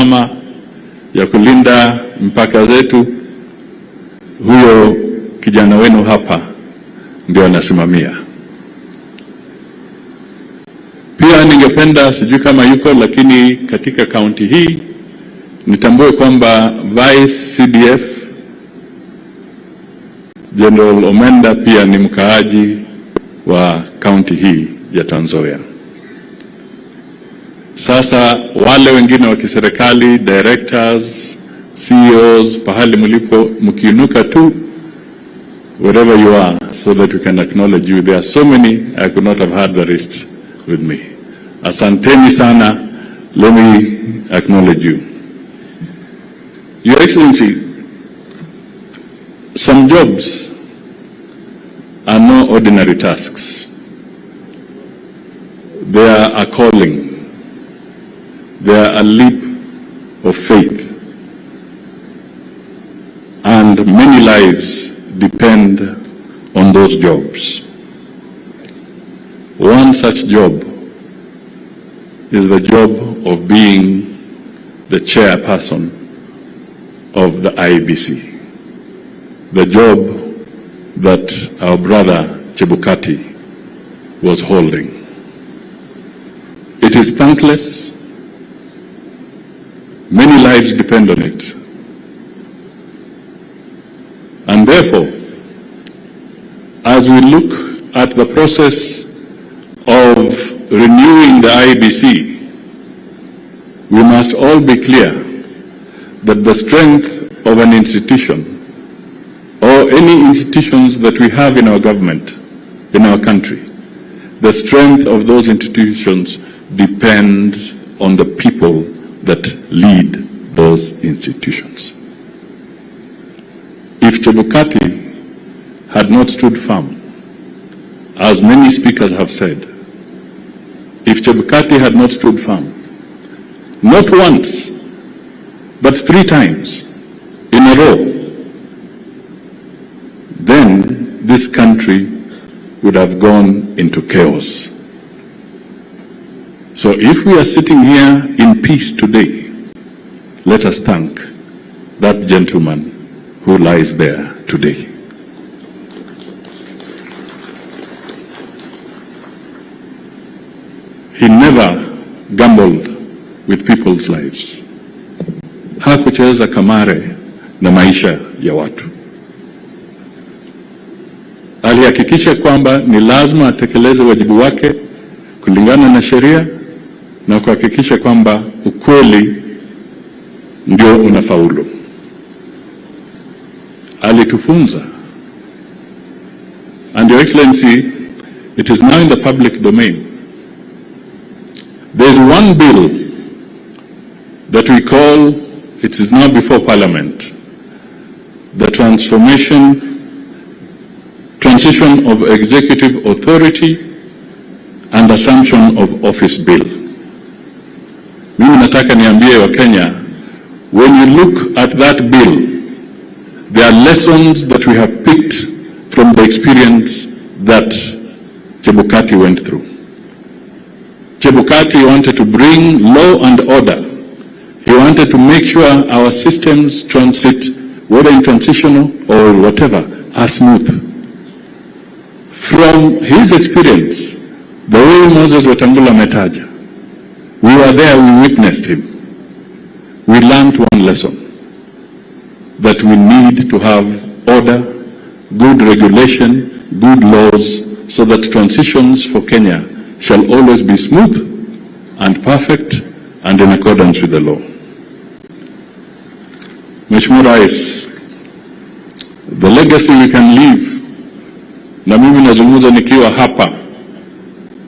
usalama, ya kulinda mpaka zetu, huyo kijana wenu hapa ndio anasimamia. Pia ningependa, sijui kama yuko, lakini katika kaunti hii nitambue kwamba Vice CDF General Omenda pia ni mkaaji wa kaunti hii ya Trans Nzoia. Sasa wale wengine wa kiserikali, directors, CEOs, pahali mlipo, mkiinuka tu wherever you are, so that we can acknowledge you. There are so many, I could not have had the rest with me. Asanteni sana, let me acknowledge you. Your Excellency, some jobs are no ordinary tasks. They are a calling. They are a leap of faith. And many lives depend on those jobs. One such job is the job of being the chairperson of the IEBC. The job that our brother Chebukati was holding. It is thankless. Many lives depend on it. And therefore, as we look at the process of renewing the IEBC, we must all be clear that the strength of an institution or any institutions that we have in our government, in our country, the strength of those institutions depends on the people that lead those institutions. If Chebukati had not stood firm, as many speakers have said, if Chebukati had not stood firm, not once, but 3 times in a row, then this country would have gone into chaos. So if we are sitting here in peace today, let us thank that gentleman who lies there today. He never gambled with people's lives. Hakucheza kamare na maisha ya watu. Alihakikisha kwamba ni lazima atekeleze wajibu wake kulingana na sheria na kuhakikisha kwamba ukweli ndio unafaulu. Alitufunza. And Your Excellency, it is now in the public domain. There is one bill that we call, it is now before Parliament, the Transition of Executive Authority and Assumption of Office Bill. Mimi nataka niambie wa Kenya, when you look at that bill, there are lessons that we have picked from the experience that Chebukati went through. Chebukati wanted to bring law and order. He wanted to make sure our systems transit, whether in transitional or whatever, are smooth. From his experience, the way Moses Wetangula metaja, we were there, we witnessed him. We learned one lesson, that we need to have order, good regulation, good laws, so that transitions for Kenya shall always be smooth and perfect and in accordance with the law. Mheshimiwa Rais, the legacy we can leave, na mimi nazungumza nikiwa hapa,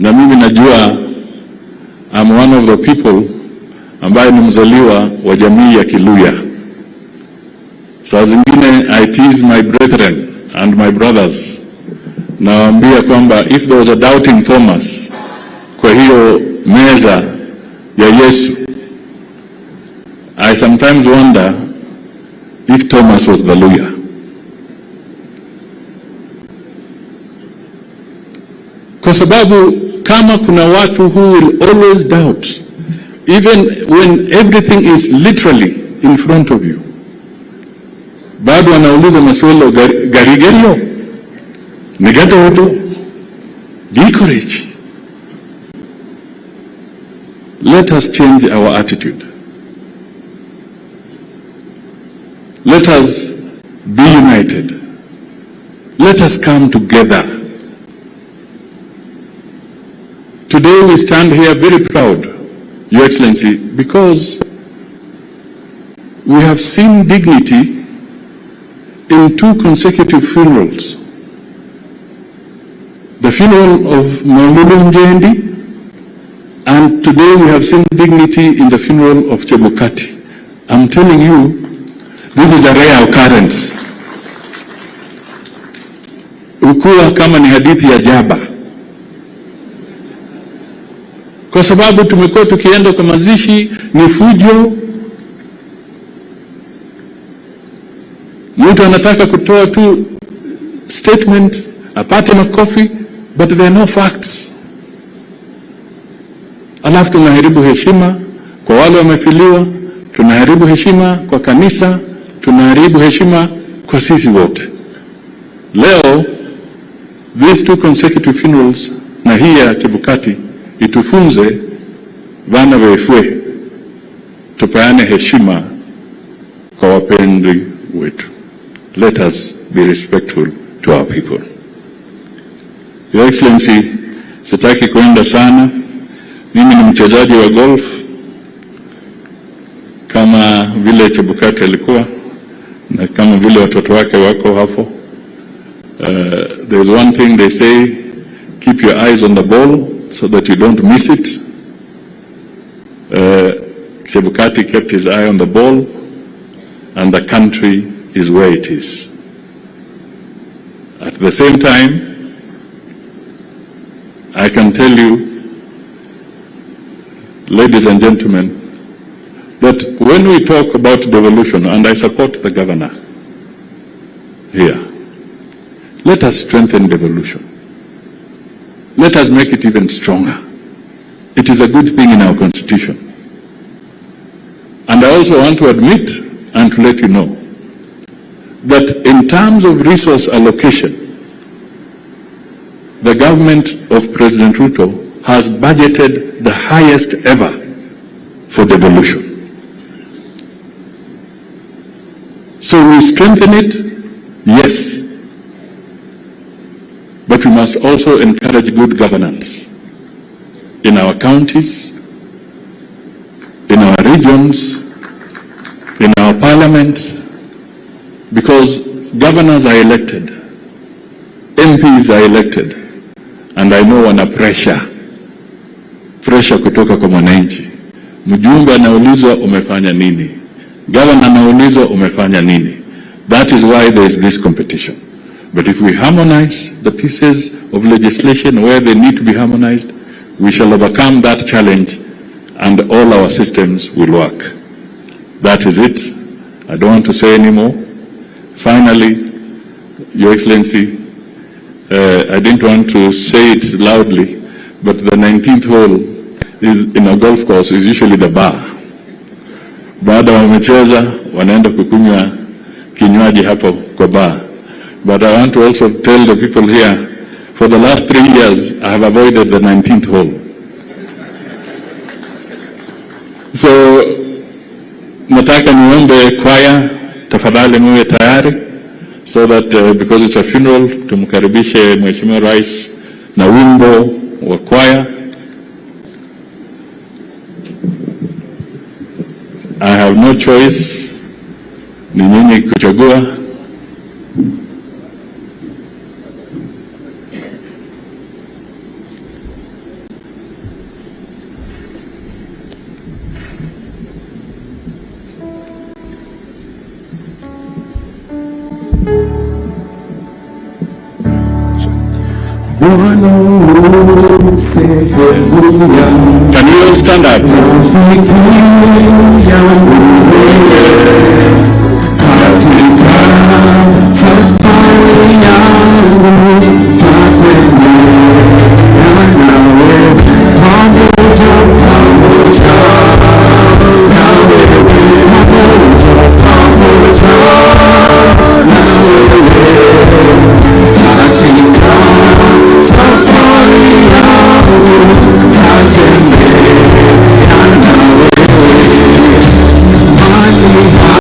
na mimi najua I'm one of the people ambaye ni mzaliwa wa jamii ya Kiluya. Saa zingine I tease my brethren and my brothers, nawaambia kwamba if there was a doubting Thomas kwa hiyo meza ya Yesu, I sometimes wonder if Thomas was the Luya. Kwa sababu kama kuna watu who will always doubt even when everything is literally in front of you, bado wanauliza maswali garigerio, negatodo, courage. Let us change our attitude. Let us be united. Let us come together. Today we stand here very proud, Your Excellency, because we have seen dignity in 2 consecutive funerals. The funeral of Maululu Njendi, and today we have seen dignity in the funeral of Chebukati. I'm telling you, this is a rare occurrence. Ukua kama ni hadithi ya jaba. Kwa sababu tumekuwa tukienda kwa mazishi ni fujo. Mtu anataka kutoa tu statement, apate makofi, but there are no facts. Alafu tunaharibu heshima kwa wale wamefiliwa, tunaharibu heshima kwa kanisa, tunaharibu heshima kwa sisi wote. Leo, these 2 consecutive funerals na hii ya Chebukati itufunze vana wefwe tupeane heshima kwa wapendwa wetu. Let us be respectful to our people. Your Excellency, sitaki kuenda sana. Mimi ni mchezaji wa golf kama vile Chebukati alikuwa na kama vile watoto wake wako hapo. There's one thing they say, keep your eyes on the ball so that you don't miss it. Chebukati kept his eye on the ball, and the country is where it is. At the same time, I can tell you, ladies and gentlemen, that when we talk about devolution, and I support the governor here, let us strengthen devolution. Let us make it even stronger. It is a good thing in our constitution. And I also want to admit and to let you know that in terms of resource allocation, the government of President Ruto has budgeted the highest ever for devolution. So we strengthen it, yes, but we must also encourage good governance in our counties, in our regions, in our parliaments, because governors are elected, MPs are elected, and I know wana pressure kutoka kwa mwananchi. Mjumbe anaulizwa umefanya nini? Governor anaulizwa umefanya nini? That is why there is this competition. But if we harmonize the pieces of legislation where they need to be harmonized, we shall overcome that challenge and all our systems will work. That is it. I don't want to say any more. Finally, Your Excellency, I didn't want to say it loudly, but the 19th hole is in a golf course is usually the bar. Baada wamecheza wanaenda kukunywa kinywaji hapo kwa bar. But I want to also tell the people here, for the last 3 years, I have avoided the 19th hole. So, nataka niombe kwaya, tafadhali muwe tayari, so that because it's a funeral, tumkaribishe Mheshimiwa Rais na wimbo wa kwaya. I have no choice, ni nyinyi kuchagua. Can we all stand up? Ruto.